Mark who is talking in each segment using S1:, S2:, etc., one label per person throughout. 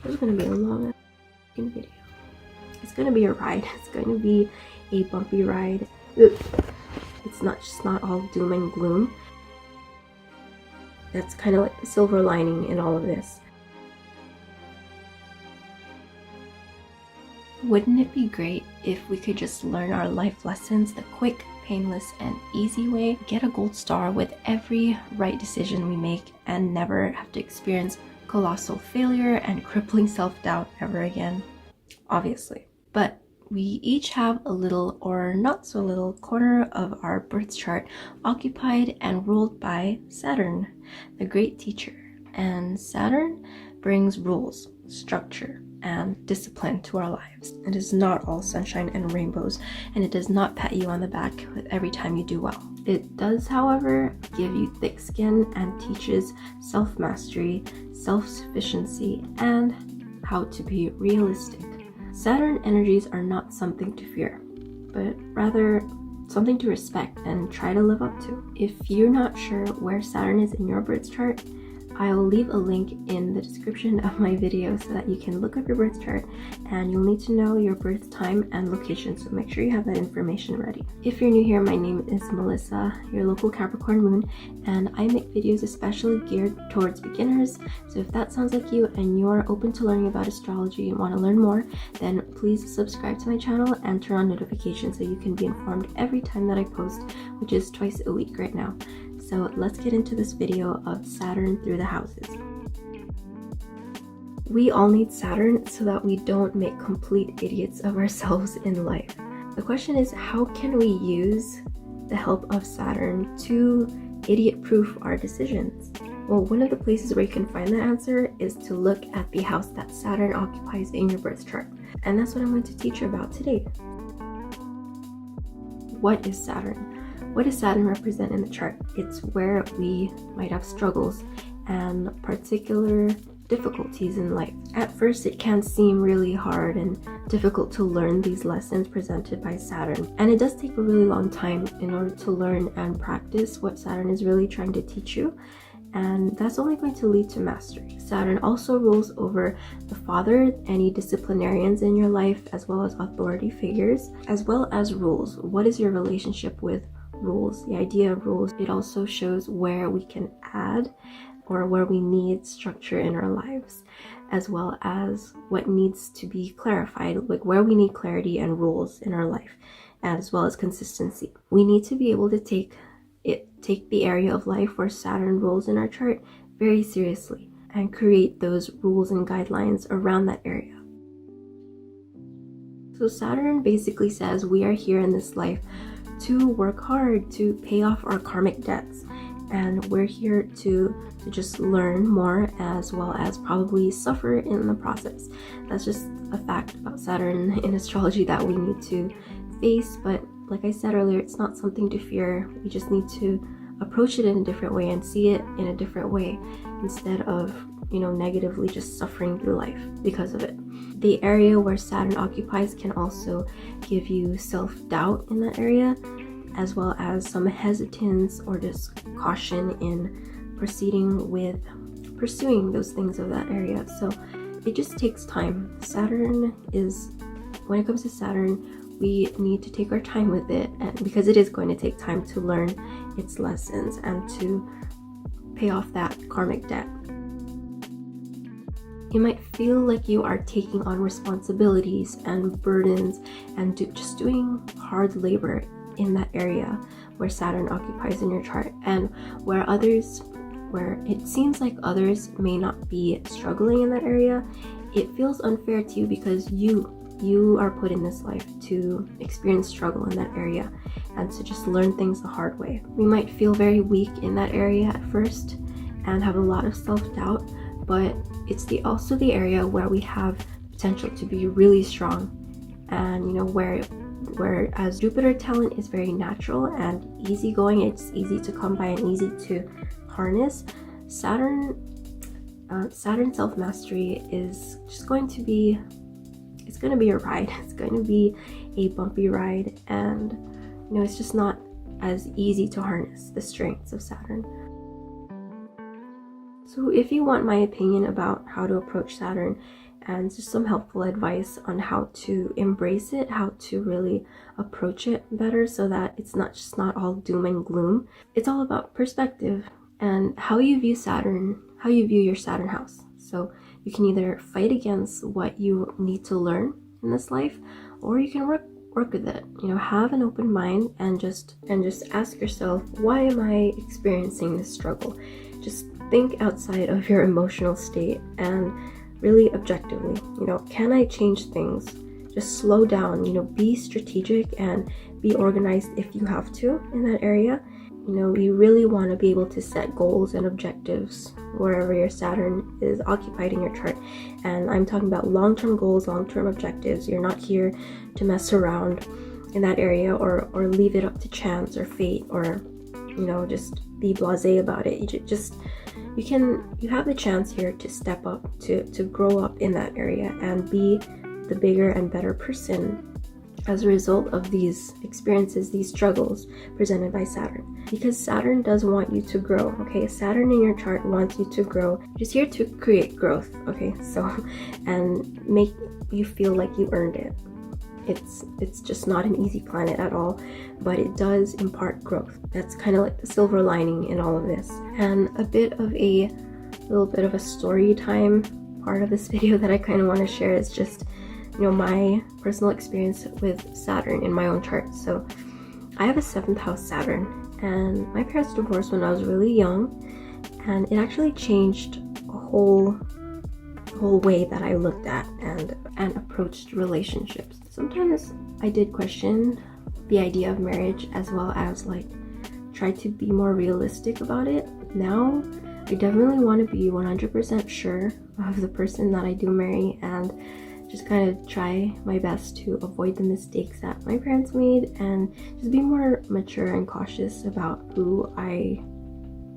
S1: This is going to be a long video. It's going to be a ride. It's going to be a bumpy ride. It's not all doom and gloom. That's kind of like the silver lining in all of this. Wouldn't it be great if we could just learn our life lessons the quick, painless, and easy way, get a gold star with every right decision we make, and never have to experience colossal failure and crippling self-doubt ever again? Obviously. But we each have a little or not so little corner of our birth chart occupied and ruled by Saturn, the great teacher. And Saturn brings rules, structure, and discipline to our lives. It is not all sunshine and rainbows, and it does not pat you on the back with every time you do well. It does, however, give you thick skin and teaches self-mastery, self-sufficiency, and how to be realistic. Saturn energies are not something to fear, but rather something to respect and try to live up to. If you're not sure where Saturn is in your birth chart, I will leave a link in the description of my video so that you can look up your birth chart, and you'll need to know your birth time and location, so make sure you have that information ready. If you're new here, my name is Melissa, your local Capricorn moon, and I make videos especially geared towards beginners. So if that sounds like you and you're open to learning about astrology and want to learn more, then please subscribe to my channel and turn on notifications so you can be informed every time that I post, which is twice a week right now. So let's get into this video of Saturn through the houses. We all need Saturn so that we don't make complete idiots of ourselves in life. The question is, how can we use the help of Saturn to idiot-proof our decisions? Well, one of the places where you can find that answer is to look at the house that Saturn occupies in your birth chart. And that's what I'm going to teach you about today. What is Saturn? What does Saturn represent in the chart? It's where we might have struggles and particular difficulties in life. At first, it can seem really hard and difficult to learn these lessons presented by Saturn. And it does take a really long time in order to learn and practice what Saturn is really trying to teach you. And that's only going to lead to mastery. Saturn also rules over the father, any disciplinarians in your life, as well as authority figures, as well as rules. What is your relationship with rules? The idea of rules, it also shows where we can add or where we need structure in our lives, as well as what needs to be clarified, like where we need clarity and rules in our life, as well as consistency. We need to be able to take the area of life where Saturn rules in our chart very seriously and create those rules and guidelines around that area. So Saturn basically says we are here in this life to work hard, to pay off our karmic debts, and we're here to just learn more, as well as probably suffer in the process. That's just a fact about Saturn in astrology that we need to face, but like I said earlier, it's not something to fear. We just need to approach it in a different way and see it in a different way instead of, negatively just suffering through life because of it. The area where Saturn occupies can also give you self-doubt in that area, as well as some hesitance or just caution in proceeding with pursuing those things of that area. So it just takes time. When it comes to Saturn, we need to take our time with it, and because it is going to take time to learn its lessons and to pay off that karmic debt. You might feel like you are taking on responsibilities and burdens and just doing hard labor in that area where Saturn occupies in your chart, and where it seems like others may not be struggling in that area. It feels unfair to you because you are put in this life to experience struggle in that area and to just learn things the hard way. We might feel very weak in that area at first and have a lot of self-doubt, but it's also the area where we have potential to be really strong, and whereas Jupiter talent is very natural and easygoing, it's easy to come by and easy to harness. Saturn self-mastery is just going to be a ride. It's going to be a bumpy ride, and it's just not as easy to harness the strengths of Saturn. So if you want my opinion about how to approach Saturn and just some helpful advice on how to embrace it, how to really approach it better so that it's not all doom and gloom, it's all about perspective and how you view Saturn, how you view your Saturn house. So you can either fight against what you need to learn in this life, or you can work with it. Have an open mind and just ask yourself, why am I experiencing this struggle? Just think outside of your emotional state and really objectively, can I change things? Just slow down, be strategic and be organized if you have to in that area. You really want to be able to set goals and objectives wherever your Saturn is occupied in your chart. And I'm talking about long-term goals, long-term objectives. You're not here to mess around in that area or leave it up to chance or fate or, just be blasé about it. You have the chance here to step up, to grow up in that area and be the bigger and better person as a result of these experiences, these struggles presented by Saturn. Because Saturn does want you to grow, okay? Saturn in your chart wants you to grow. It's here to create growth, okay? And make you feel like you earned it. It's just not an easy planet at all, but it does impart growth. That's kind of like the silver lining in all of this. And a little bit of a story time part of this video that I kind of want to share is just my personal experience with Saturn in my own chart. So I have a 7th house Saturn, and my parents divorced when I was really young, and it actually changed a whole way that I looked at and approached relationships. Sometimes I did question the idea of marriage, as well as try to be more realistic about it. Now I definitely want to be 100% sure of the person that I do marry and just kind of try my best to avoid the mistakes that my parents made and just be more mature and cautious about who I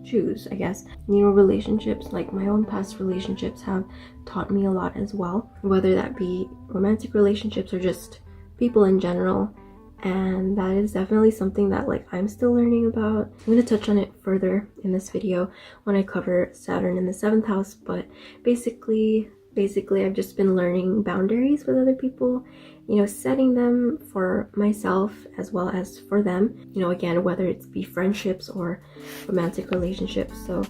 S1: choose, I guess. Relationships, like my own past relationships, have taught me a lot as well, whether that be romantic relationships or just people in general. And that is definitely something that I'm still learning about. I'm going to touch on it further in this video when I cover Saturn in the 7th house, but basically I've just been learning boundaries with other people, setting them for myself as well as for them, again, whether it's be friendships or romantic relationships. So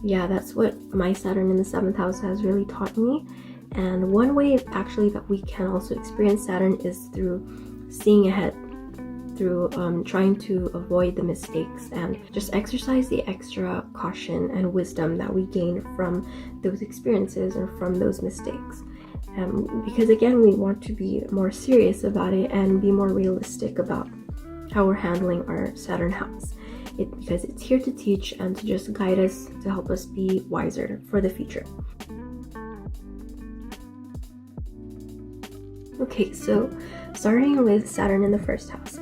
S1: yeah, that's what my Saturn in the 7th house has really taught me. And one way actually that we can also experience Saturn is through seeing ahead, through trying to avoid the mistakes and just exercise the extra caution and wisdom that we gain from those experiences or from those mistakes. Because again, we want to be more serious about it and be more realistic about how we're handling our Saturn house. Because it's here to teach and to just guide us, to help us be wiser for the future. Okay, so starting with Saturn in the 1st house.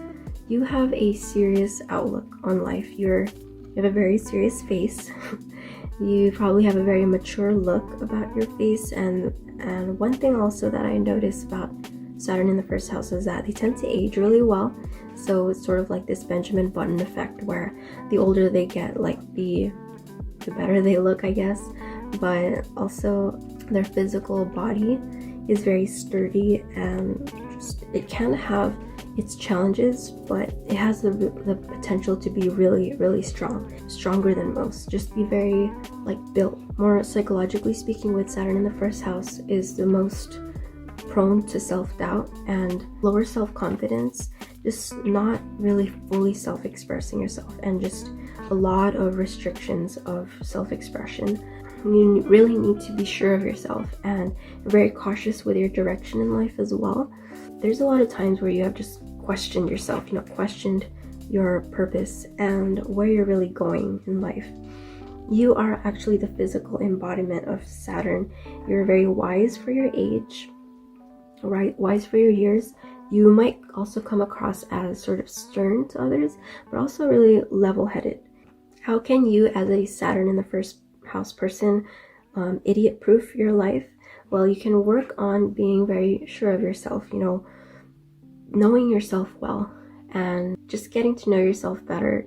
S1: You have a serious outlook on life. You have a very serious face. You probably have a very mature look about your face. And one thing also that I noticed about Saturn in the 1st house is that they tend to age really well. So it's sort of like this Benjamin Button effect, where the older they get, the better they look, I guess. But also their physical body is very sturdy, and it can have its challenges, but it has the potential to be really, really strong, stronger than most. Just be very built. More psychologically speaking, with Saturn in the 1st house is the most prone to self-doubt and lower self-confidence, just not really fully self-expressing yourself, and just a lot of restrictions of self-expression. You really need to be sure of yourself and very cautious with your direction in life as well. There's a lot of times where you have just questioned yourself, questioned your purpose and where you're really going in life. You are actually the physical embodiment of Saturn. You're very wise for your age, right? Wise for your years. You might also come across as sort of stern to others, but also really level-headed. How can you, as a Saturn in the 1st house person, idiot-proof your life? Well, you can work on being very sure of yourself, knowing yourself well and just getting to know yourself better,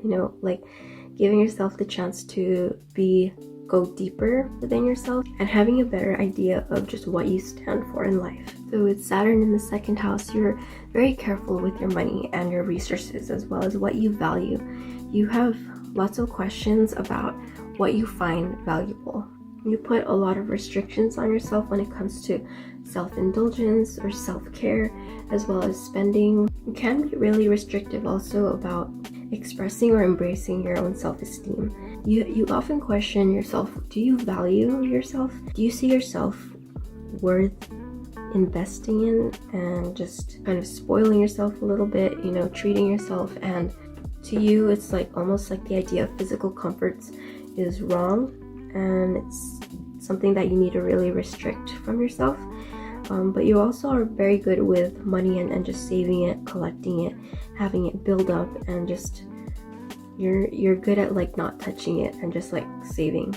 S1: giving yourself the chance to be go deeper within yourself and having a better idea of just what you stand for in life. So with Saturn in the second house, you're very careful with your money and your resources, as well as what you value. You have lots of questions about what you find valuable. You put a lot of restrictions on yourself when it comes to self-indulgence or self-care, as well as spending. You can be really restrictive also about expressing or embracing your own self-esteem. You often question yourself. Do you value yourself? Do you see yourself worth investing in and just kind of spoiling yourself a little bit, you know, treating yourself? And to you, it's like almost like the idea of physical comforts is wrong, and it's something that you need to really restrict from yourself. But you also are very good with money and just saving it, collecting it, having it build up, and just you're good at like not touching it and just like saving.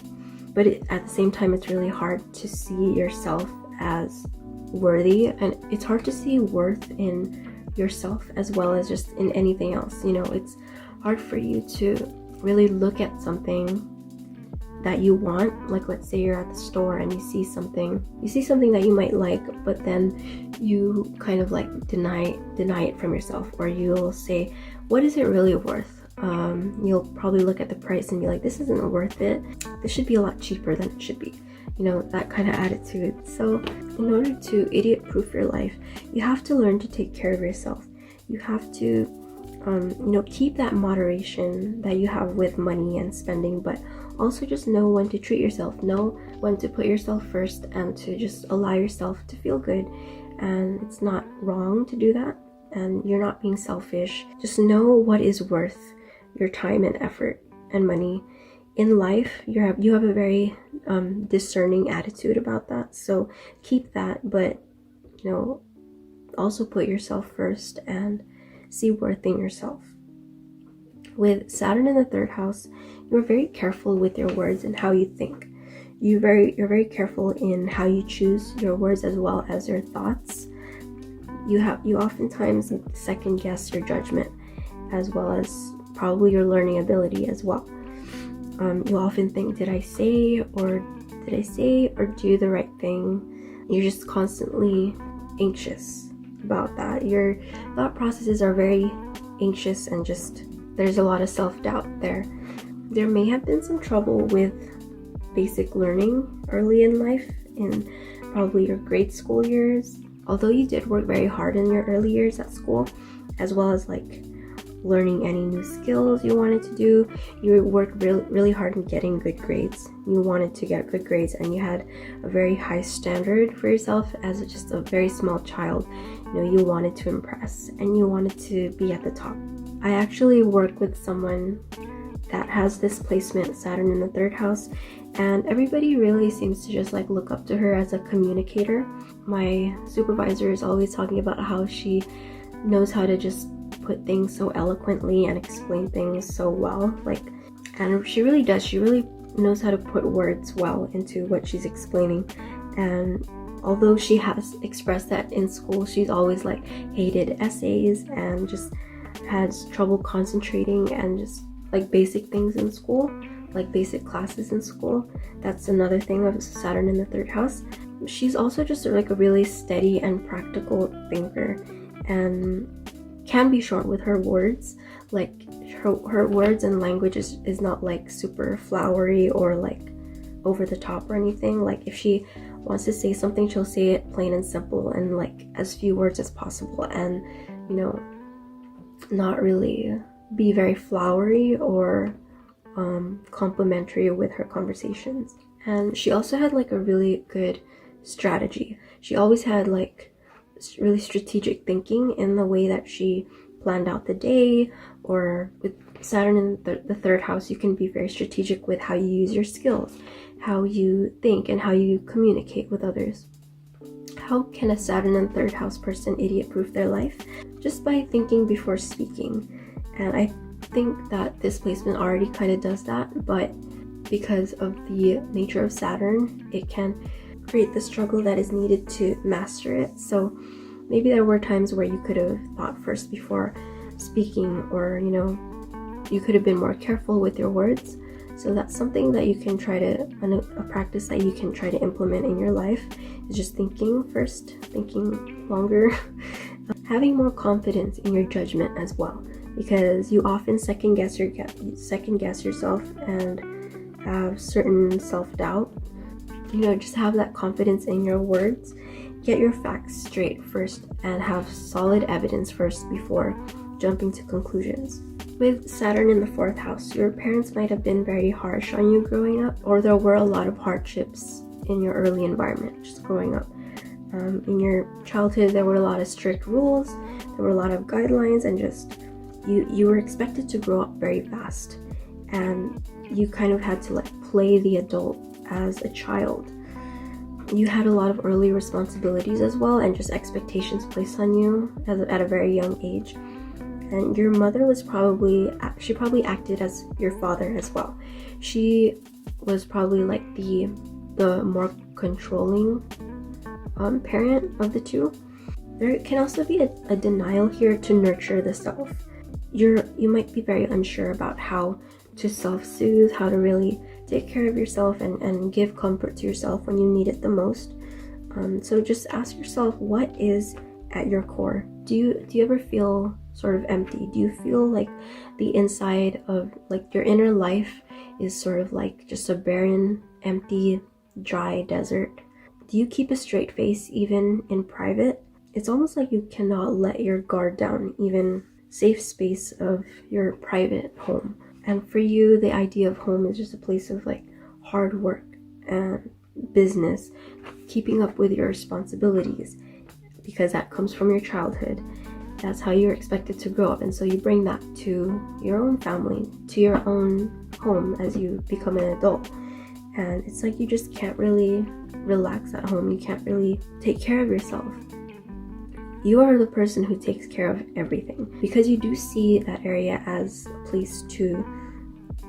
S1: But at the same time, it's really hard to see yourself as worthy, and it's hard to see worth in yourself as well as just in anything else. You know, it's hard for you to really look at something that you want. Like, let's say you're at the store and you see something that you might like, but then you kind of like deny it from yourself, or you'll say, what is it really worth? You'll probably look at the price and be like, this isn't worth it. This should be a lot cheaper than it should be. You know, that kind of attitude. So in order to idiot proof your life, you have to learn to take care of yourself. You have to you know, keep that moderation that you have with money and spending, but also just know when to treat yourself, know when to put yourself first, and to just allow yourself to feel good. And it's not wrong to do that, and you're not being selfish. Just know what is worth your time and effort and money. In life, you have a very discerning attitude about that, so keep that, but you know, also put yourself first and see worth in yourself. With Saturn in the third house, you're very careful with your words and how you think. You're very careful in how you choose your words as well as your thoughts. You oftentimes second guess your judgment, as well as probably your learning ability as well. You often think, did I say or do the right thing? You're just constantly anxious about that. Your thought processes are very anxious, and just there's a lot of self-doubt there. There may have been some trouble with basic learning early in life, in probably your grade school years. Although you did work very hard in your early years at school, as well as like learning any new skills you wanted to do, you worked really hard in getting good grades. You wanted to get good grades, and you had a very high standard for yourself as just a very small child. You know, you wanted to impress and you wanted to be at the top. I actually work with someone that has this placement, Saturn in the third house, and everybody really seems to just like look up to her as a communicator. My supervisor is always talking about how she knows how to just put things so eloquently and explain things so well, and she really does. She really knows how to put words well into what she's explaining. And although she has expressed that in school, she's always like hated essays and just has trouble concentrating and just like basic things in school, like basic classes in school. That's another thing of Saturn in the third house. She's also just like a really steady and practical thinker, and can be short with her words. Like her words and language is not like super flowery or like over the top or anything. Like if she wants to say something, she'll say it plain and simple and like as few words as possible, and you know, not really be very flowery or complimentary with her conversations. And she also had like a really good strategy. She always had like really strategic thinking in the way that she planned out the day. Or with Saturn in the third house, you can be very strategic with how you use your skills, how you think, and how you communicate with others. How can a Saturn in third house person idiot proof their life? Just by thinking before speaking. And I think that this placement already kind of does that, but because of the nature of Saturn, it can create the struggle that is needed to master it. So maybe there were times where you could have thought first before speaking, or you know, you could have been more careful with your words. So that's something that you can try to, a practice that you can try to implement in your life, is just thinking first, thinking longer, having more confidence in your judgment as well, because you often second guess yourself and have certain self-doubt. Just have that confidence in your words. Get your facts straight first and have solid evidence first before jumping to conclusions. With Saturn in the 4th house, your parents might have been very harsh on you growing up, or there were a lot of hardships in your early environment just growing up. In your childhood, there were a lot of strict rules, there were a lot of guidelines, and just you were expected to grow up very fast, and you kind of had to play the adult as a child. You had a lot of early responsibilities as well, and just expectations placed on you at a very young age. And your mother was probably acted as your father as well. She was probably like the more controlling parent of the two. There can also be a denial here to nurture the self. You might be very unsure about how to self-soothe, how to really take care of yourself and give comfort to yourself when you need it the most. So just ask yourself, what is at your core? Do you ever feel sort of empty? Do you feel like the inside of your inner life is sort of like just a barren, empty, dry desert? Do you keep a straight face even in private? It's almost like you cannot let your guard down, even safe space of your private home. And for you, the idea of home is just a place of hard work and business, keeping up with your responsibilities, because that comes from your childhood. That's how you're expected to grow up, and so you bring that to your own family, to your own home as you become an adult. And it's like you just can't really relax at home. You can't really take care of yourself. You are the person who takes care of everything, because you do see that area as a place to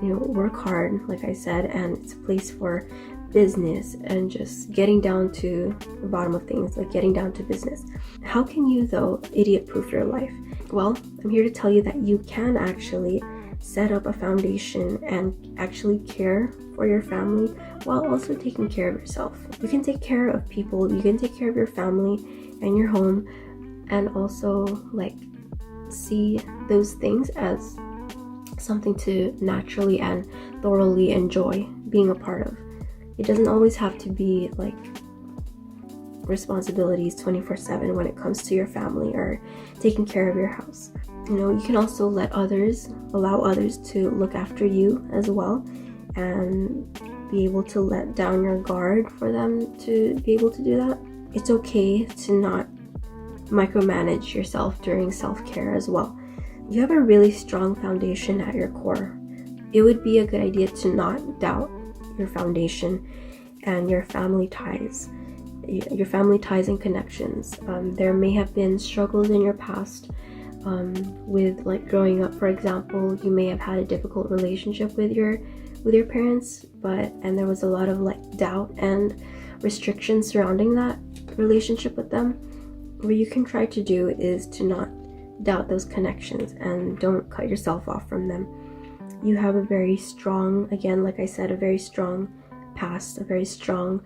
S1: work hard, like I said, and it's a place for business and just getting down to the bottom of things, getting down to business. How can you though idiot-proof your life? Well, I'm here to tell you that you can actually set up a foundation and actually care for your family while also taking care of yourself. You can take care of people, you can take care of your family and your home, and also see those things as something to naturally and thoroughly enjoy being a part of. It doesn't always have to be responsibilities 24/7 when it comes to your family or taking care of your house. You can also allow others to look after you as well, and be able to let down your guard for them to be able to do that. It's okay to not micromanage yourself during self-care as well. You have a really strong foundation at your core. It would be a good idea to not doubt your foundation and your family ties and connections. There may have been struggles in your past with growing up. For example, you may have had a difficult relationship with your parents, and there was a lot of doubt and restrictions surrounding that relationship with them. What you can try to do is to not doubt those connections and don't cut yourself off from them. You have a very strong, again, like I said, a very strong past, a very strong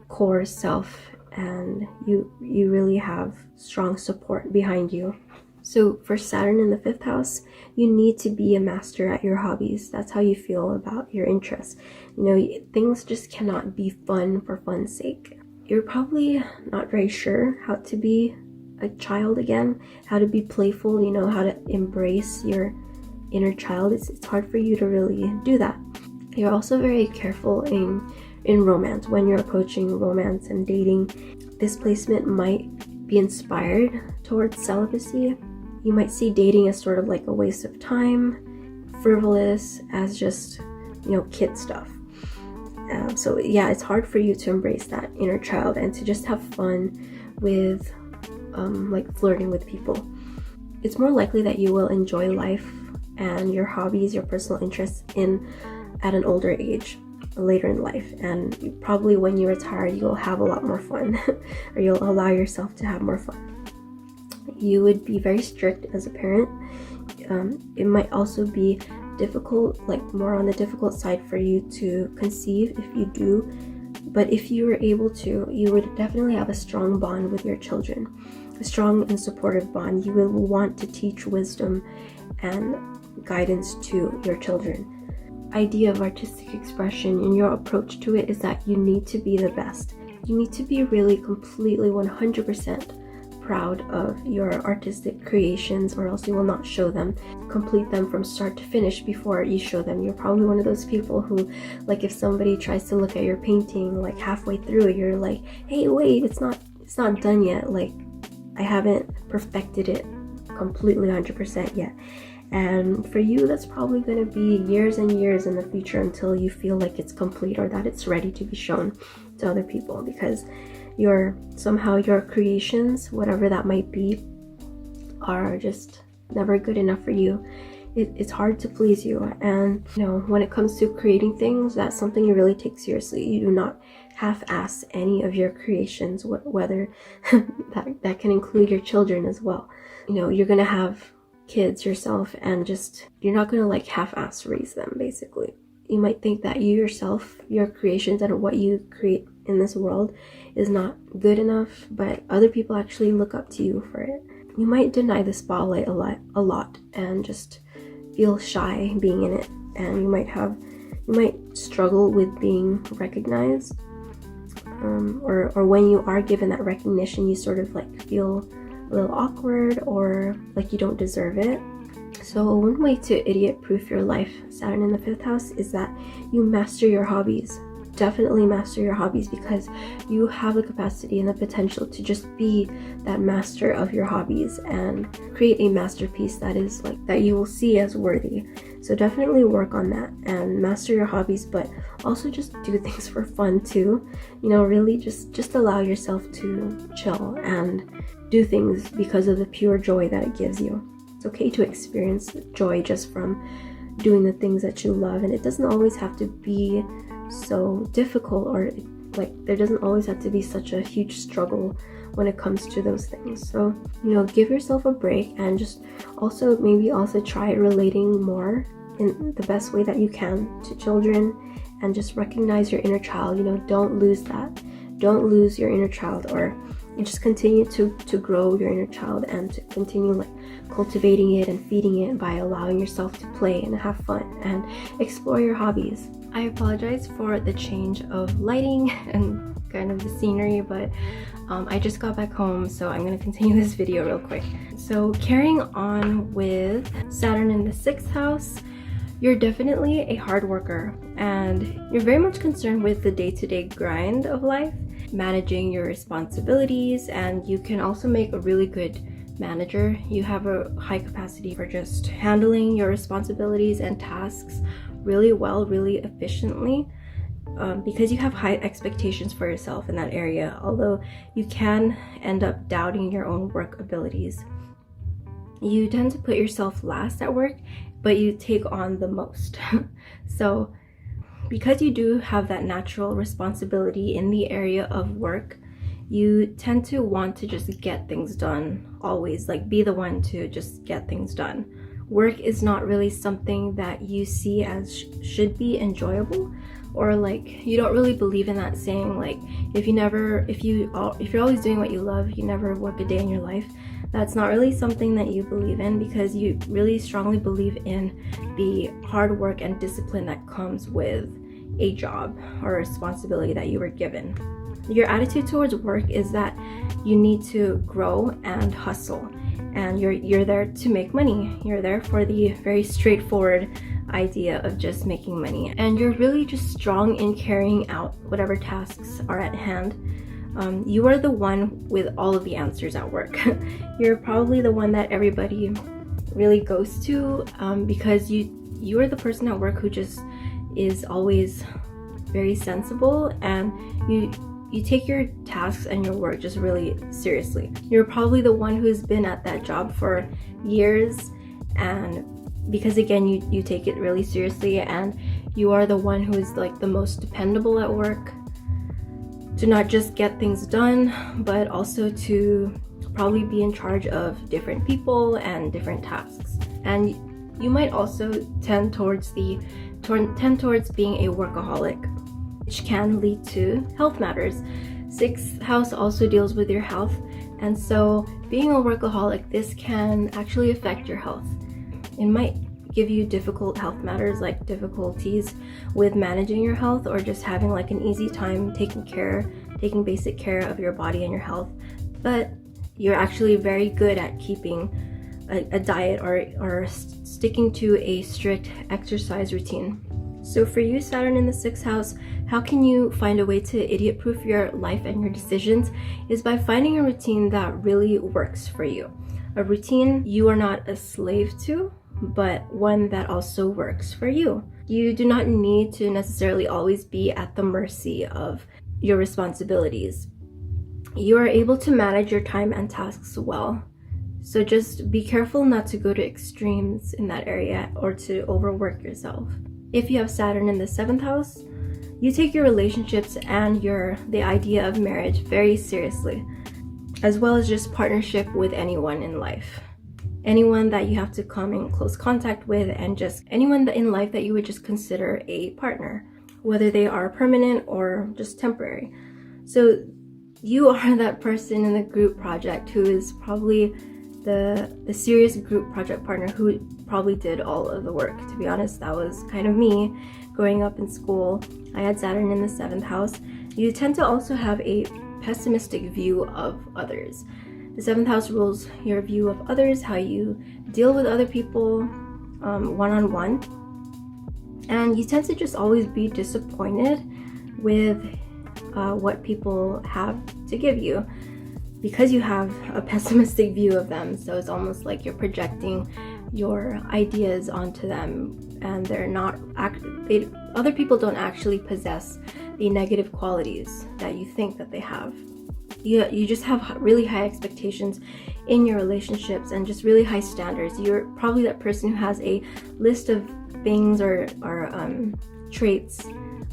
S1: core self, and you really have strong support behind you. So for Saturn in the 5th house, you need to be a master at your hobbies. That's how you feel about your interests. Things just cannot be fun for fun's sake. You're probably not very sure how to be a child again, how to be playful, how to embrace your inner child. It's hard for you to really do that. You're also very careful in romance. When you're approaching romance and dating, this placement might be inspired towards celibacy. You might see dating as sort of a waste of time, frivolous, as just kid stuff. So yeah, it's hard for you to embrace that inner child and to just have fun with flirting with people. It's more likely that you will enjoy life and your hobbies, your personal interests at an older age, later in life, and probably when you retire you'll have a lot more fun or you'll allow yourself to have more fun. You would be very strict as a parent. It might also be difficult, like more on the difficult side for you to conceive if you do. But if you were able to, you would definitely have a strong bond with your children, a strong and supportive bond. You will want to teach wisdom and guidance to your children. Idea of artistic expression and your approach to it is that you need to be the best. You need to be really completely 100% proud of your artistic creations, or else you will not show them, complete them from start to finish before you show them. You're probably one of those people who, like, if somebody tries to look at your painting like halfway through, you're like, hey, wait, it's not done yet. Like, I haven't perfected it completely 100% yet. And for you, that's probably going to be years and years in the future until you feel like it's complete or that it's ready to be shown to other people, because somehow your creations, whatever that might be, are just never good enough for you. It's hard to please you. And when it comes to creating things, that's something you really take seriously. You do not half-ass any of your creations, whether that can include your children as well. You're gonna have kids yourself, and you're not gonna like half-ass raise them. Basically, you might think that you yourself, your creations and what you create in this world is not good enough, but other people actually look up to you for it. You might deny the spotlight a lot and just feel shy being in it, and you might struggle with being recognized, or when you are given that recognition, you sort of like feel a little awkward or like you don't deserve it. So one way to idiot-proof your life, Saturn in the 5th house, is that you master your hobbies. Definitely master your hobbies, because you have the capacity and the potential to just be that master of your hobbies and create a masterpiece that is like that you will see as worthy. So definitely work on that and master your hobbies, but also just do things for fun too. Really just allow yourself to chill and do things because of the pure joy that it gives you. It's okay to experience joy just from doing the things that you love, and it doesn't always have to be so difficult, or like there doesn't always have to be such a huge struggle when it comes to those things. So give yourself a break, and just maybe try relating more in the best way that you can to children, and just recognize your inner child. Don't lose that. Don't lose your inner child, or you just continue to grow your inner child and to continue like cultivating it and feeding it by allowing yourself to play and have fun and explore your hobbies. I apologize for the change of lighting and kind of the scenery, but I just got back home, so I'm going to continue this video real quick. So carrying on with Saturn in the 6th house, you're definitely a hard worker, and you're very much concerned with the day-to-day grind of life, managing your responsibilities, and you can also make a really good manager. You have a high capacity for just handling your responsibilities and tasks really well, really efficiently, because you have high expectations for yourself in that area, although you can end up doubting your own work abilities. You tend to put yourself last at work, but you take on the most. So because you do have that natural responsibility in the area of work, you tend to want to just get things done, always like be the one to just get things done. Work is not really something that you see as should be enjoyable, or like you don't really believe in that saying, like if you're always doing what you love, you never work a day in your life. That's not really something that you believe in, because you really strongly believe in the hard work and discipline that comes with a job or responsibility that you were given. Your attitude towards work is that you need to grow and hustle, and you're there to make money. You're there for the very straightforward idea of just making money, and you're really just strong in carrying out whatever tasks are at hand. You are the one with all of the answers at work. You're probably the one that everybody really goes to, because you are the person at work who just is always very sensible, and you take your tasks and your work just really seriously. You're probably the one who's been at that job for years, and because again you take it really seriously, and you are the one who is like the most dependable at work, to not just get things done, but also to probably be in charge of different people and different tasks. And You might also tend towards being a workaholic, which can lead to health matters. 6th house also deals with your health, and so being a workaholic, this can actually affect your health. It might give you difficult health matters, like difficulties with managing your health, or just having like an easy time taking basic care of your body and your health. But you're actually very good at keeping a diet or sticking to a strict exercise routine. So for you, Saturn in the 6th house, how can you find a way to idiot-proof your life and your decisions is by finding a routine that really works for you. A routine you are not a slave to, but one that also works for you. You do not need to necessarily always be at the mercy of your responsibilities. You are able to manage your time and tasks well. So just be careful not to go to extremes in that area or to overwork yourself. If you have Saturn in the 7th house, you take your relationships and the idea of marriage very seriously, as well as just partnership with anyone in life. Anyone that you have to come in close contact with, and just anyone in life that you would just consider a partner, whether they are permanent or just temporary. So you are that person in the group project who is probably the serious group project partner who probably did all of the work. To be honest, that was kind of me growing up in school. I had Saturn in the 7th house. You tend to also have a pessimistic view of others. The 7th house rules your view of others, how you deal with other people one-on-one. And you tend to just always be disappointed with what people have to give you, because you have a pessimistic view of them. So it's almost like you're projecting your ideas onto them, and other people don't actually possess the negative qualities that you think that they have. You just have really high expectations in your relationships and just really high standards. You're probably that person who has a list of things or traits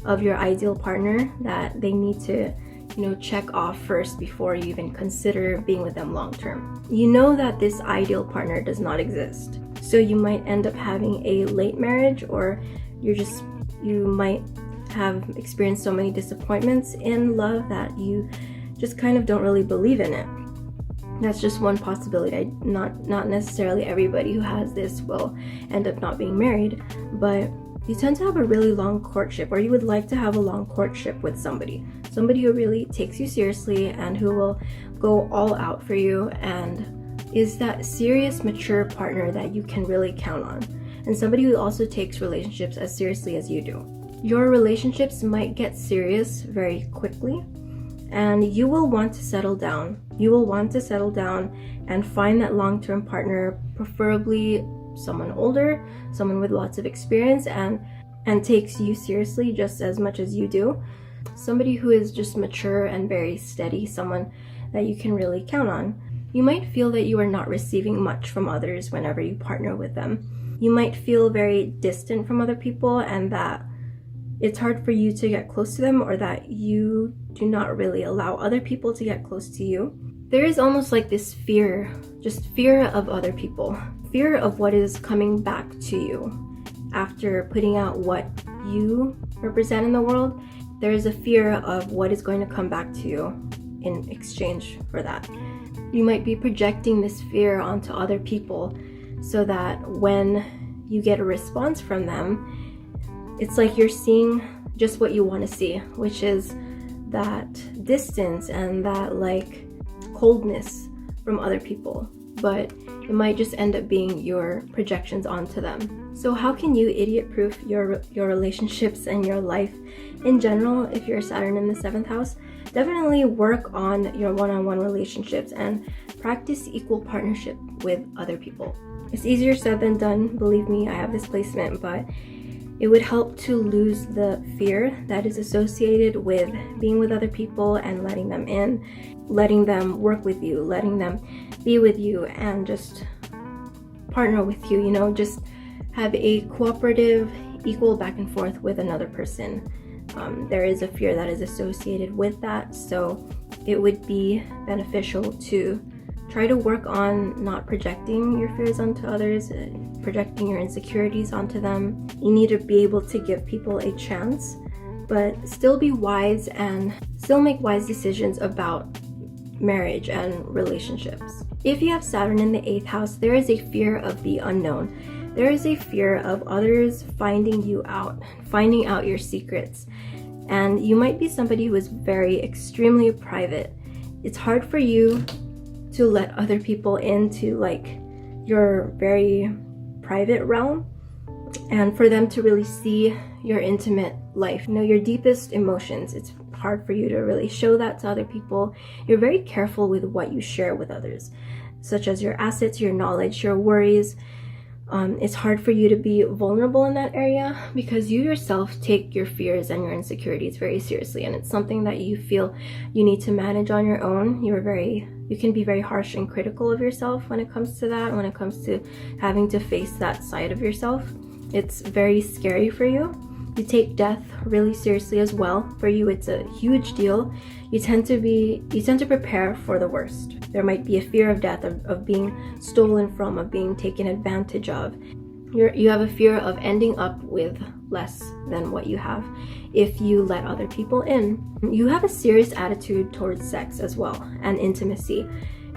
S1: of your ideal partner that they need to check off first before you even consider being with them long term. You know that this ideal partner does not exist. So you might end up having a late marriage, or you might have experienced so many disappointments in love that you just kind of don't really believe in it. That's just one possibility. Not necessarily everybody who has this will end up not being married, but you tend to have a really long courtship, or you would like to have a long courtship with somebody who really takes you seriously and who will go all out for you and is that serious, mature partner that you can really count on, and somebody who also takes relationships as seriously as you do. Your relationships might get serious very quickly, and you will want to settle down. You will want to settle down and find that long-term partner, preferably someone older, someone with lots of experience and takes you seriously just as much as you do. Somebody who is just mature and very steady, someone that you can really count on. You might feel that you are not receiving much from others whenever you partner with them. You might feel very distant from other people, and that it's hard for you to get close to them, or that you do not really allow other people to get close to you. There is almost like this fear, just fear of other people, fear of what is coming back to you after putting out what you represent in the world. There is a fear of what is going to come back to you in exchange for that. You might be projecting this fear onto other people so that when you get a response from them, it's like you're seeing just what you want to see, which is that distance and that like coldness from other people, but it might just end up being your projections onto them. So how can you idiot-proof your relationships and your life in general if you're Saturn in the 7th house? Definitely work on your one-on-one relationships and practice equal partnership with other people. It's easier said than done, believe me, I have this placement, but it would help to lose the fear that is associated with being with other people and letting them in, letting them work with you, letting them be with you and just partner with you, just have a cooperative, equal back and forth with another person. There is a fear that is associated with that, so it would be beneficial to Try to work on not projecting your fears onto others, projecting your insecurities onto them. You need to be able to give people a chance, but still be wise and still make wise decisions about marriage and relationships. If you have Saturn in the 8th house, there is a fear of the unknown. There is a fear of others finding you out, finding out your secrets. And you might be somebody who is very extremely private. It's hard for you to let other people into like your very private realm and for them to really see your intimate life, your deepest emotions. It's hard for you to really show that to other people. You're very careful with what you share with others, such as your assets, your knowledge, your worries. It's hard for you to be vulnerable in that area because you yourself take your fears and your insecurities very seriously, and it's something that you feel you need to manage on your own. You can be very harsh and critical of yourself when it comes to that, when it comes to having to face that side of yourself. It's very scary for you. You take death really seriously as well. For you, it's a huge deal. You tend to prepare for the worst. There might be a fear of death, of being stolen from, of being taken advantage of. You have a fear of ending up with less than what you have if you let other people in. You have a serious attitude towards sex as well and intimacy.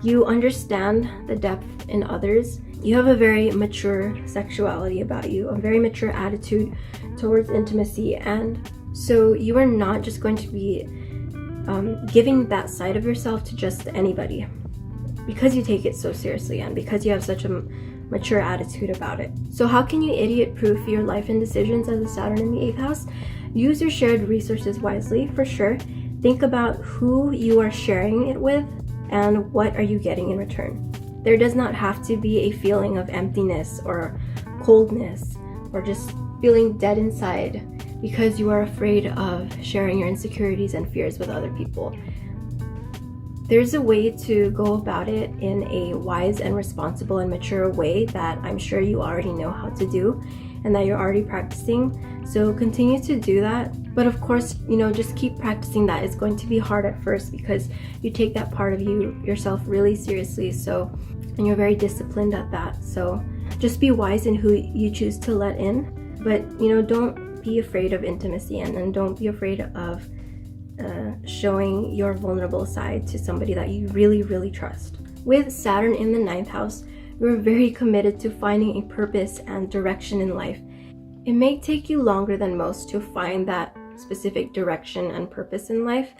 S1: You understand the depth in others. You have a very mature sexuality about you, a very mature attitude towards intimacy, and so you are not just going to be giving that side of yourself to just anybody because you take it so seriously and because you have such a mature attitude about it. So how can you idiot-proof your life and decisions as a Saturn in the 8th house? Use your shared resources wisely, for sure. Think about who you are sharing it with and what are you getting in return. There does not have to be a feeling of emptiness or coldness or just feeling dead inside because you are afraid of sharing your insecurities and fears with other people. There's a way to go about it in a wise and responsible and mature way that I'm sure you already know how to do and that you're already practicing. So continue to do that. But of course, just keep practicing that. It's going to be hard at first because you take that part of yourself really seriously. And you're very disciplined at that. So just be wise in who you choose to let in. But, don't be afraid of intimacy and don't be afraid of showing your vulnerable side to somebody that you really, really trust. With Saturn in the 9th house, you're very committed to finding a purpose and direction in life. It may take you longer than most to find that specific direction and purpose in life,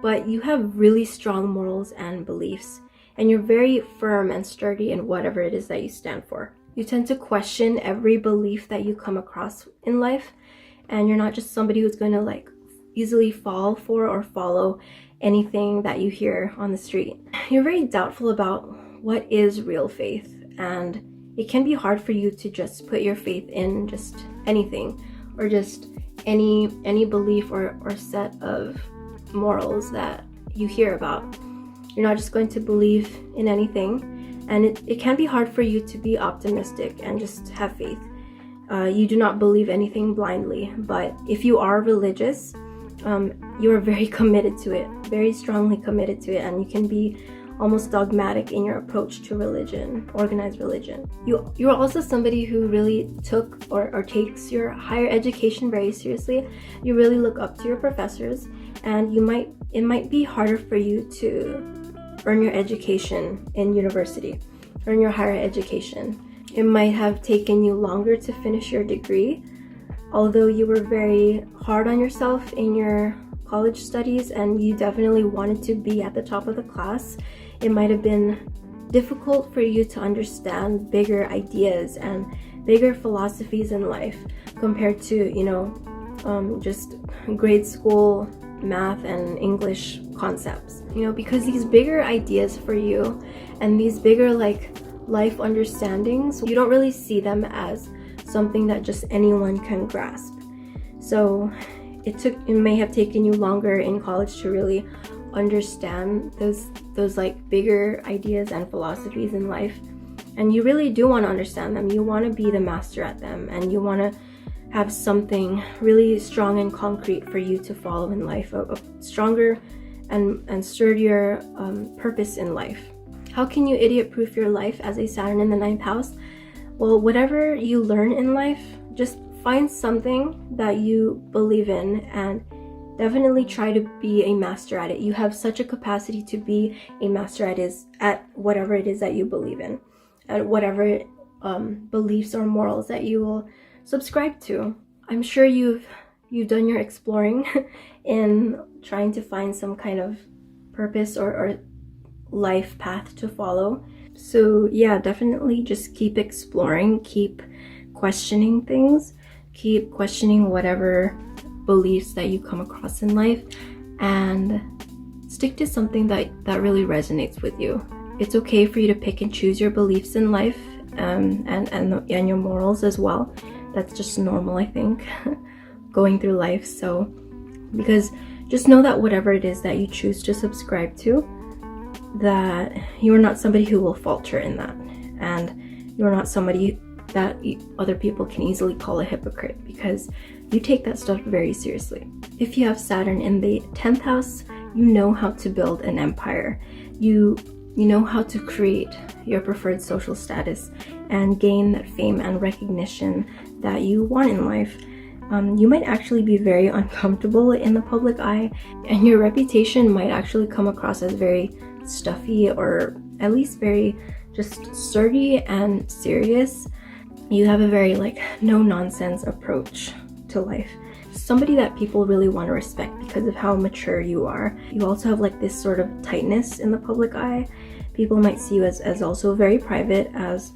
S1: but you have really strong morals and beliefs, and you're very firm and sturdy in whatever it is that you stand for. You tend to question every belief that you come across in life, and you're not just somebody who's going to easily fall for or follow anything that you hear on the street. You're very doubtful about what is real faith, and it can be hard for you to just put your faith in just anything or just any belief or set of morals that you hear about. You're not just going to believe in anything, and it can be hard for you to be optimistic and just have faith. You do not believe anything blindly, but if you are religious, you are very committed to it, very strongly committed to it, and you can be almost dogmatic in your approach to religion, organized religion. You're also somebody who really took or takes your higher education very seriously. You really look up to your professors, and it might be harder for you to earn your education in university, earn your higher education. It might have taken you longer to finish your degree, although you were very hard on yourself in your college studies and you definitely wanted to be at the top of the class. It might have been difficult for you to understand bigger ideas and bigger philosophies in life compared to, just grade school math and English concepts. Because these bigger ideas for you and these bigger life understandings, you don't really see them as something that just anyone can grasp. So it may have taken you longer in college to really understand those bigger ideas and philosophies in life, and you really do want to understand them. You want to be the master at them, and you want to have something really strong and concrete for you to follow in life, a stronger and sturdier purpose in life. How can you idiot-proof your life as a Saturn in the 9th house? Well, whatever you learn in life, just find something that you believe in and definitely try to be a master at it. You have such a capacity to be a master at whatever it is that you believe in, at whatever beliefs or morals that you will subscribe to. I'm sure you've done your exploring in trying to find some kind of purpose or life path to follow. So yeah, definitely just keep exploring, keep questioning things, keep questioning whatever beliefs that you come across in life, and stick to something that really resonates with you. It's okay for you to pick and choose your beliefs in life, and your morals as well. That's just normal, I think, going through life. So because just know that whatever it is that you choose to subscribe to, that you are not somebody who will falter in that, and you're not somebody that other people can easily call a hypocrite, because you take that stuff very seriously. If you have Saturn in the 10th house, you know how to build an empire. You know how to create your preferred social status and gain that fame and recognition that you want in life. You might actually be very uncomfortable in the public eye, and your reputation might actually come across as very stuffy, or at least very just sturdy and serious. You have a very no nonsense approach to life. Somebody that people really want to respect because of how mature you are. You also have this sort of tightness in the public eye. People might see you as also very private, as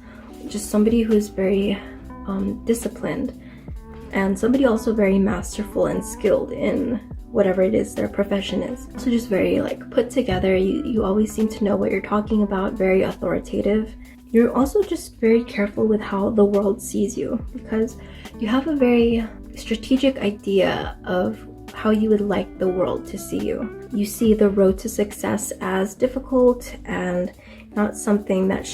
S1: just somebody who is very disciplined, and somebody also very masterful and skilled in whatever it is their profession is. So just very put together. You always seem to know what you're talking about, very authoritative. You're also just very careful with how the world sees you, because you have a very strategic idea of how you would like the world to see you. You see the road to success as difficult and not something that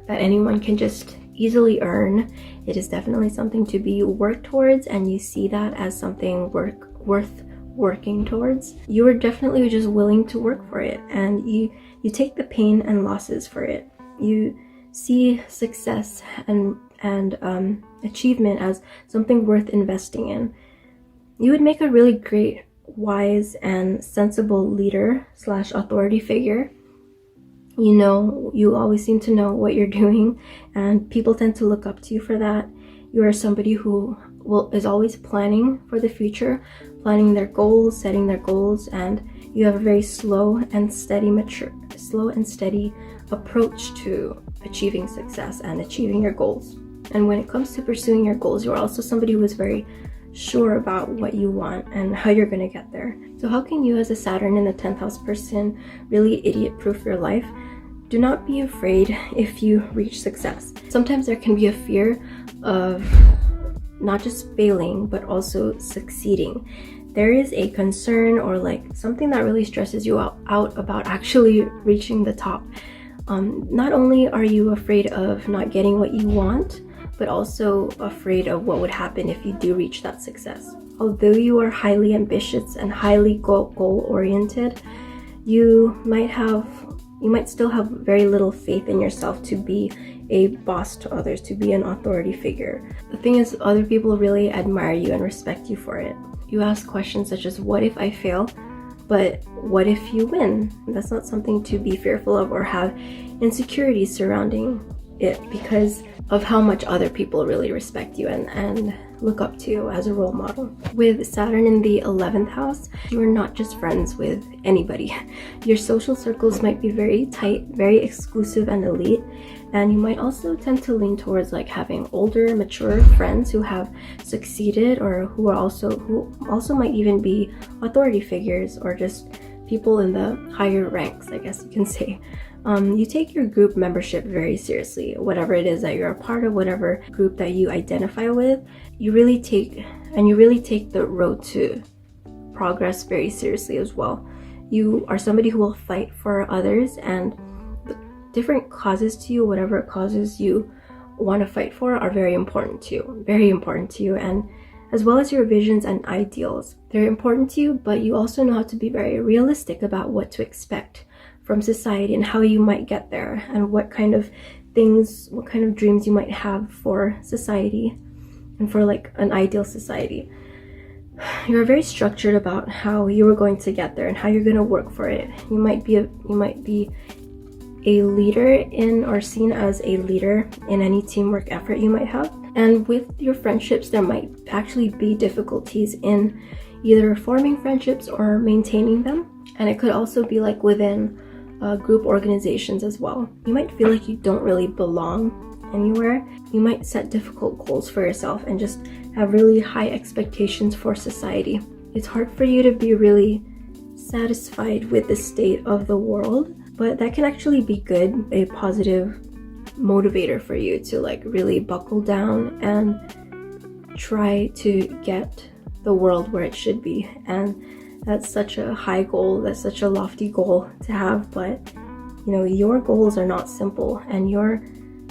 S1: anyone can just easily earn. It is definitely something to be worked towards, and you see that as something worth working towards. You are definitely just willing to work for it, and you take the pain and losses for it. You see success and achievement as something worth investing in. You would make a really great, wise, and sensible leader / authority figure. You always seem to know what you're doing, and people tend to look up to you for that. You are somebody who is always planning for the future, planning their goals, setting their goals, and you have a very slow and steady approach to achieving success and achieving your goals. And when it comes to pursuing your goals, you're also somebody who is very sure about what you want and how you're going to get there. So how can you, as a Saturn in the 10th house person, really idiot-proof your life? Do not be afraid if you reach success. Sometimes there can be a fear of not just failing, but also succeeding. There is a concern or something that really stresses you out about actually reaching the top. Not only are you afraid of not getting what you want, but also afraid of what would happen if you do reach that success. Although you are highly ambitious and highly goal-oriented, you might still have very little faith in yourself to be a boss to others, to be an authority figure. The thing is, other people really admire you and respect you for it. You ask questions such as, what if I fail? But what if you win? That's not something to be fearful of or have insecurities surrounding it, because of how much other people really respect you and look up to you as a role model. With Saturn in the 11th house, you are not just friends with anybody. Your social circles might be very tight, very exclusive and elite, and you might also tend to lean towards having older, mature friends who have succeeded, or who also might even be authority figures, or just people in the higher ranks, I guess you can say. You take your group membership very seriously. Whatever it is that you're a part of, whatever group that you identify with, you really take the road to progress very seriously as well. You are somebody who will fight for others, and different causes to you, whatever causes you want to fight for, are very important to you, and as well as your visions and ideals. They're important to you, but you also know how to be very realistic about what to expect from society and how you might get there, and what kind of things, what kind of dreams you might have for society and for like an ideal society. You're very structured about how you are going to get there and how you're going to work for it. You might be a leader in, or seen as a leader in, any teamwork effort you might have. And with your friendships, there might actually be difficulties in either forming friendships or maintaining them. And it could also be like within group organizations as well. You might feel like you don't really belong anywhere. You might set difficult goals for yourself and just have really high expectations for society. It's hard for you to be really satisfied with the state of the world, but that can actually be good, a positive motivator for you to like really buckle down and try to get the world where it should be. And that's such a high goal, that's such a lofty goal to have, but you know, your goals are not simple, and your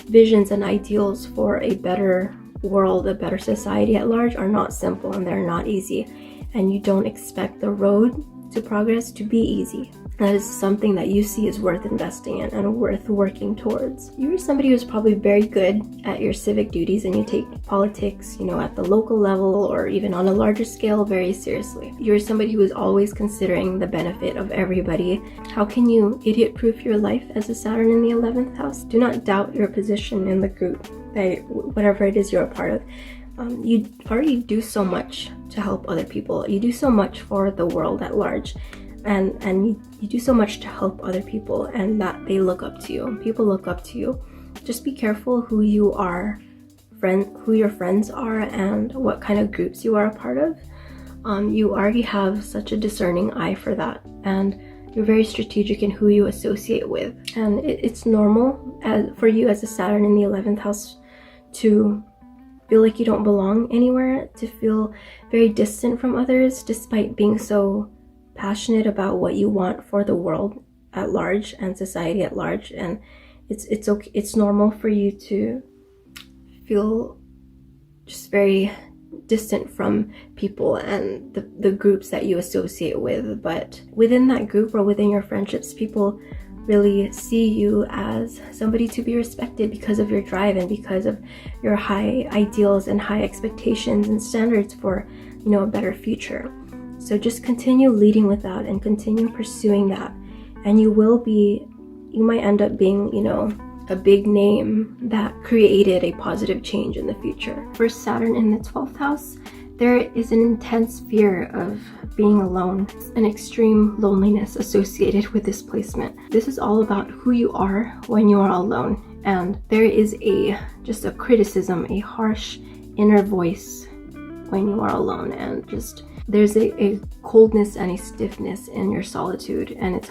S1: visions and ideals for a better world, a better society at large, are not simple, and they're not easy, and you don't expect the road to progress to be easy. That is something that you see is worth investing in and worth working towards. You're somebody who's probably very good at your civic duties, and you take politics, you know, at the local level or even on a larger scale very seriously. You're somebody who is always considering the benefit of everybody. How can you idiot-proof your life as a Saturn in the 11th house? Do not doubt your position in the group, whatever it is you're a part of. You already do so much to help other people. You do so much for the world at large. And you do so much to help other people, and that they look up to you. People look up to you. Just be careful who you are, who your friends are, and what kind of groups you are a part of. You already have such a discerning eye for that, and you're very strategic in who you associate with. And it's normal for you as a Saturn in the 11th house to feel like you don't belong anywhere, to feel very distant from others, despite being so passionate about what you want for the world at large and society at large. And it's okay, it's normal for you to feel just very distant from people and the groups that you associate with. But within that group or within your friendships, people really see you as somebody to be respected because of your drive and because of your high ideals and high expectations and standards for, you know, a better future. So just continue leading with that and continue pursuing that, and you might end up being, you know, a big name that created a positive change in the future. For Saturn in the 12th house, there is an intense fear of being alone, an extreme loneliness associated with this placement. This is all about who you are when you are alone, and there is just a criticism, a harsh inner voice when you are alone, and just there's a coldness and a stiffness in your solitude, and it's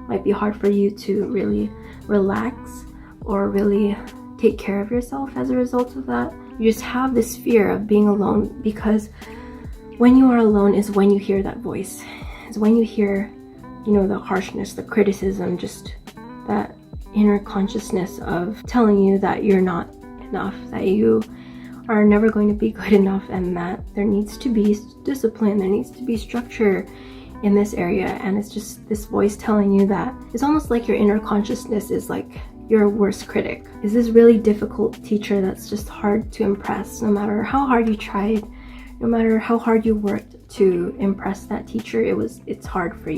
S1: might be hard for you to really relax or really take care of yourself as a result of that. You just have this fear of being alone, because when you are alone is when you hear that voice. It's when you hear, you know, the harshness, the criticism, just that inner consciousness of telling you that you're not enough, that you are never going to be good enough, and that there needs to be discipline, there needs to be structure in this area. And it's just this voice telling you that. It's almost like your inner consciousness is like your worst critic. Is this really difficult teacher that's just hard to impress, no matter how hard you tried, no matter how hard you worked to impress that teacher. It's hard for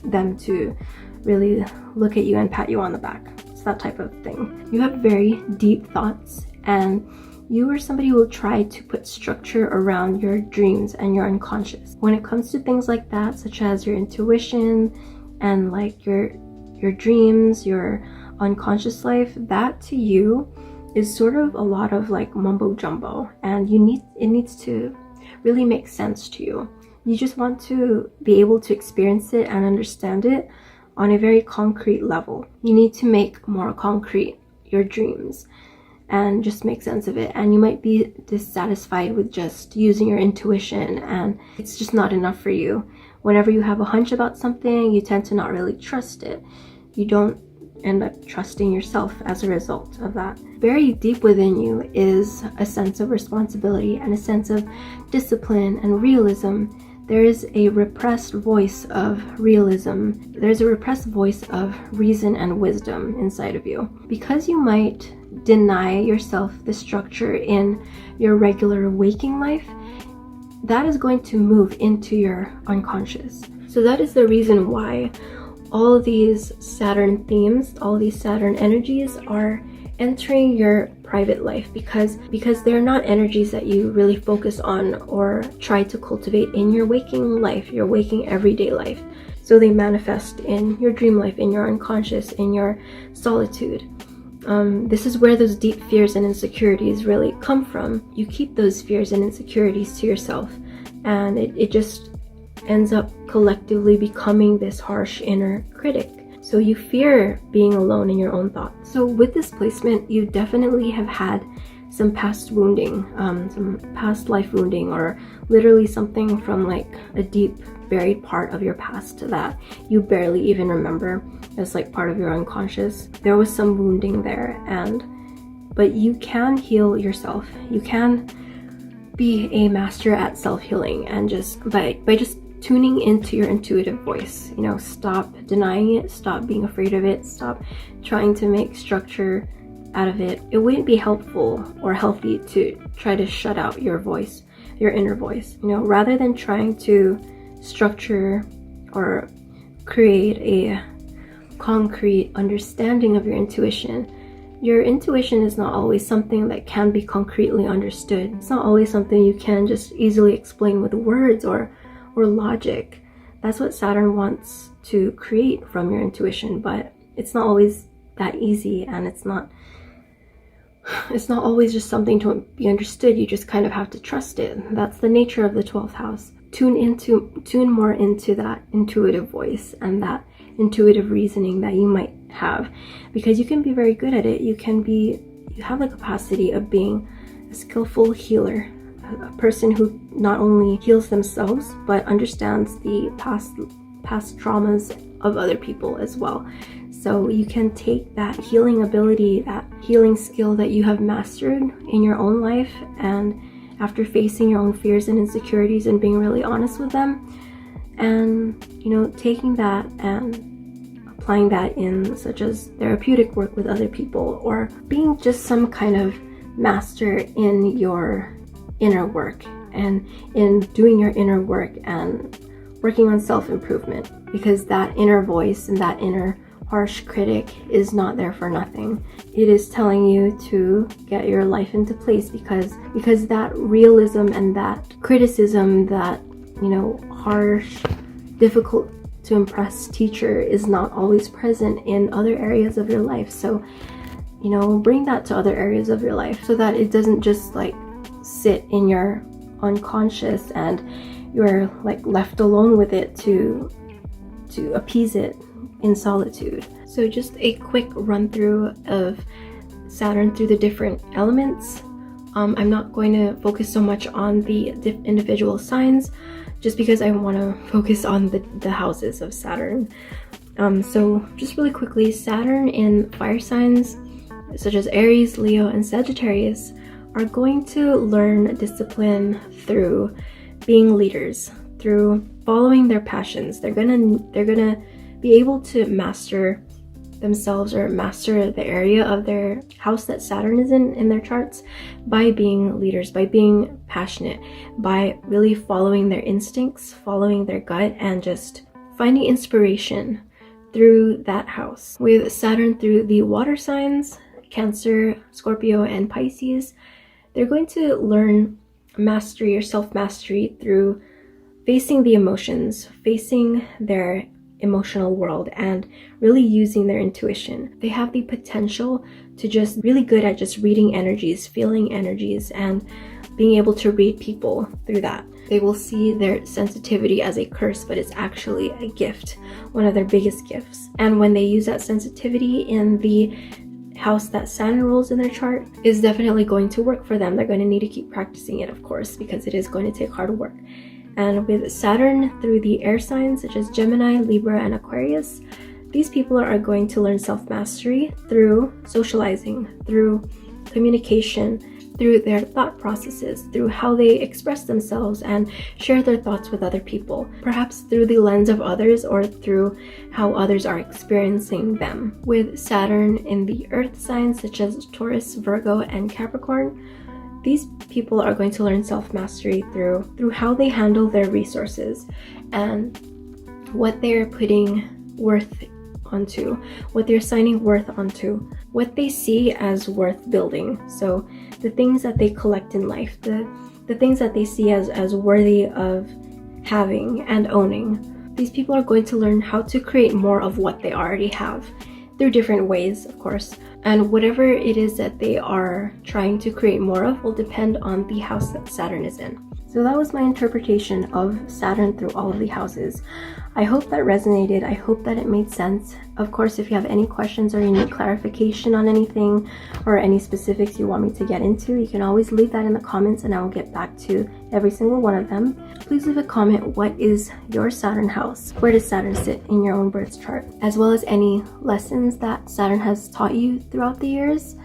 S1: them to really look at you and pat you on the back. It's that type of thing. You have very deep thoughts, and you are somebody who will try to put structure around your dreams and your unconscious. When it comes to things like that, such as your intuition and like your dreams, your unconscious life, that to you is sort of a lot of like mumbo jumbo, and it needs to really make sense to you. You just want to be able to experience it and understand it on a very concrete level. You need to make more concrete your dreams and just make sense of it. And you might be dissatisfied with just using your intuition, and it's just not enough for you. Whenever you have a hunch about something, you tend to not really trust it. You don't end up trusting yourself as a result of that. Very deep within you is a sense of responsibility and a sense of discipline and realism there is a repressed voice of realism. There's a repressed voice of reason and wisdom inside of you. Because you might deny yourself the structure in your regular waking life, that is going to move into your unconscious. So that is the reason why all of these Saturn themes, all these Saturn energies are entering your private life, because they're not energies that you really focus on or try to cultivate in your waking life, your waking everyday life. So they manifest in your dream life, in your unconscious, in your solitude. This is where those deep fears and insecurities really come from. You keep those fears and insecurities to yourself, and it just ends up collectively becoming this harsh inner critic. So you fear being alone in your own thoughts. So with this placement, you definitely have had some past wounding, some past life wounding, or literally something from like a deep buried part of your past that you barely even remember as like part of your unconscious. There was some wounding there, but you can heal yourself. You can be a master at self-healing, and just by just tuning into your intuitive voice. Stop denying it, stop being afraid of it, stop trying to make structure out of it. It wouldn't be helpful or healthy to try to shut out your voice, your inner voice. Rather than trying to structure or create a concrete understanding of your intuition is not always something that can be concretely understood. It's not always something you can just easily explain with words or logic. That's what Saturn wants to create from your intuition, but it's not always that easy, and it's not always just something to be understood. You just kind of have to trust it. That's the nature of the 12th house. Tune more into that intuitive voice and that intuitive reasoning that you might have, because you can be very good at it. You have the capacity of being a skillful healer, a person who not only heals themselves but understands the past traumas of other people as well. So you can take that healing ability, that healing skill that you have mastered in your own life, and after facing your own fears and insecurities and being really honest with them, and taking that and applying that in such as therapeutic work with other people, or being just some kind of master in your inner work, and in doing your inner work and working on self-improvement, because that inner voice and that inner harsh critic is not there for nothing. It is telling you to get your life into place, because that realism and that criticism, that harsh, difficult to impress teacher is not always present in other areas of your life. So bring that to other areas of your life, so that it doesn't just like sit in your unconscious and you're like left alone with it to appease it in solitude. So just a quick run through of Saturn through the different elements. I'm not going to focus so much on the individual signs, just because I want to focus on the houses of Saturn. So just really quickly, Saturn in fire signs such as Aries, Leo, and Sagittarius are going to learn discipline through being leaders, through following their passions. They're gonna be able to master themselves, or master the area of their house that Saturn is in their charts, by being leaders, by being passionate, by really following their instincts, following their gut, and just finding inspiration through that house. With Saturn through the water signs, Cancer, Scorpio, and Pisces, they're going to learn mastery or self-mastery through facing the emotions, facing their emotional world, and really using their intuition. They have the potential to just really good at just reading energies, feeling energies, and being able to read people through that. They will see their sensitivity as a curse, but it's actually a gift, one of their biggest gifts. And when they use that sensitivity in the house that Saturn rules in their chart, is definitely going to work for them. They're going to need to keep practicing it, of course, because it is going to take hard work. And with Saturn through the air signs such as Gemini, Libra, and Aquarius, these people are going to learn self-mastery through socializing, through communication, through their thought processes, through how they express themselves and share their thoughts with other people, perhaps through the lens of others or through how others are experiencing them. With Saturn in the earth signs such as Taurus, Virgo, and Capricorn, these people are going to learn self-mastery through how they handle their resources and what they're putting worth onto, what they're assigning worth onto, what they see as worth building. So the things that they collect in life, the things that they see as worthy of having and owning. These people are going to learn how to create more of what they already have through different ways, of course. And whatever it is that they are trying to create more of will depend on the house that Saturn is in. So that was my interpretation of Saturn through all of the houses. I hope that resonated. I hope that it made sense. Of course, if you have any questions or you need clarification on anything or any specifics you want me to get into, you can always leave that in the comments and I will get back to every single one of them. Please leave a comment. What is your Saturn house? Where does Saturn sit in your own birth chart? As well as any lessons that Saturn has taught you throughout the years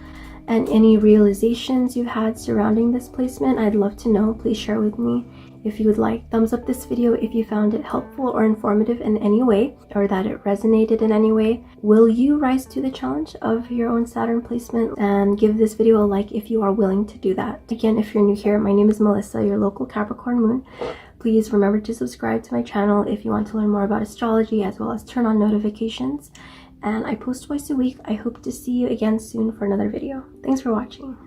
S1: and any realizations you've had surrounding this placement. I'd love to know. Please share with me. If you would like, thumbs up this video if you found it helpful or informative in any way, or that it resonated in any way. Will you rise to the challenge of your own Saturn placement? And give this video a like if you are willing to do that. Again, if you're new here, my name is Melissa, your local Capricorn moon. Please remember to subscribe to my channel if you want to learn more about astrology, as well as turn on notifications. And I post twice a week. I hope to see you again soon for another video. Thanks for watching.